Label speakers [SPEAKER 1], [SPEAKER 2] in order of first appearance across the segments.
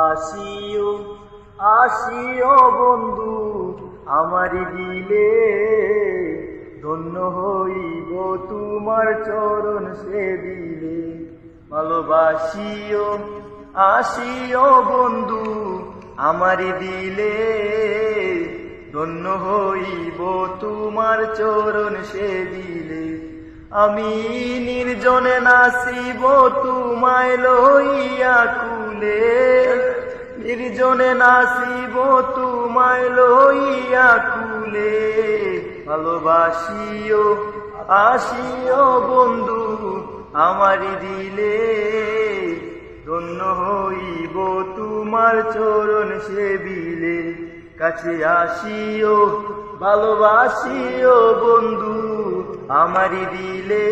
[SPEAKER 1] আসিও আসিও বন্ধু আমারি দিলে, ধন্য হইব তোমার চরণ সেবিলে। ভালোবাসিও আসিও বন্ধু আমারি দিলে, ধন্য হইব তোমার চরণ সেবিলে। আমি নির্জনে নাচিব তোমায় লইয়া কুলে, নির্জনে নাচিব তোমায় লইয়া কুলে। ভালোবাসিও আসিও বন্ধু আমারি দিলে, ধন্য হইব তোমার চরণ সেবিলে। কাছে আসিও ভালোবাসিও বন্ধু আমারি দিলে,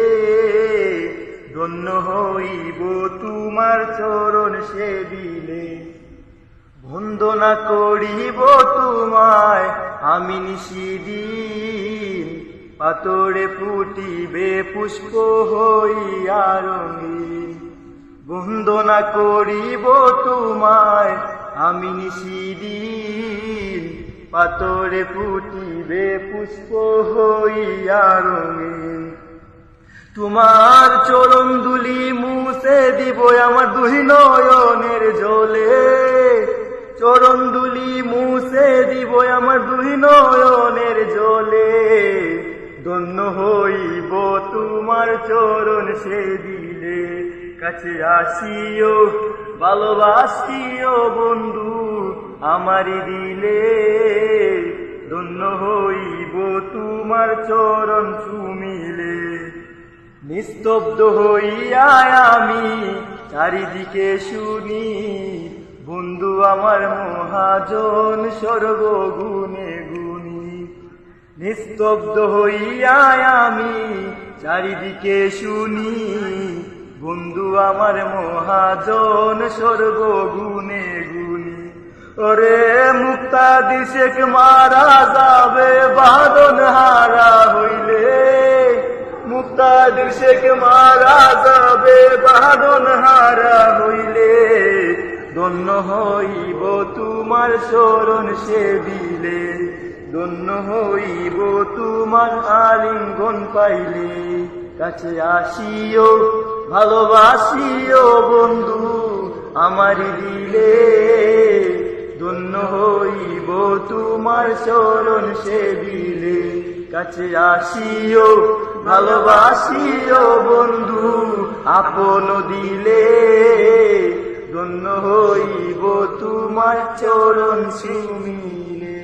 [SPEAKER 1] ধন্য হইব তোমার চরণ সেবিলে। বন্দনা করিব তোমায় আমি নিশিদিন, পাতরে ফুটিবে পুষ্প হইয়া রঙিন। বন্দনা করিব তোমায় আমি নিশিদিন, পাতরে ফুটিবে পুষ্প হইয়া রঙিন। তোমার চরণ ধুলি মুছে দিব আমার দুই নয়নের জলে, চরণ ধুলি মুছে দিব আমার দুই নয়নের জলে। ধন্য হইব তোমার চরণ সেবিলে। কাছে আসিও ভালোবাসিও বন্ধু আমারি দিলে, ধন্য হইব তোমার চরণ চুমিলে। নিস্তব্ধ হইয়া আমি চারিদিকে শুনি, বন্ধু আমার মহাজন সর্বগুণে গুণী। নিস্তব্ধ হইয়া আমি চারিদিকে শুনি, বন্ধু আমার মহাজন সর্বগুণে গুণী। ওরে মুক্তাদির শেখ মারা যাবে বাঁধন হারা হইলে, মুক্তাদির শেখ মারা যাবে বাঁধন হারা হইলে। ধন্য হইব তোমার শরণ সেবিলে, ধন্য হইব তোমার আলিঙ্গন পাইলে। কাছে আসিও ভালোবাসিও বন্ধু আমারি দিলে, ধন্য হইব তোমার শরণ সেবিলে। কাছে আসিও ভালোবাসিও বন্ধু আপন দিলে, ধন্য হইব তোমার চরণ চুমিলে।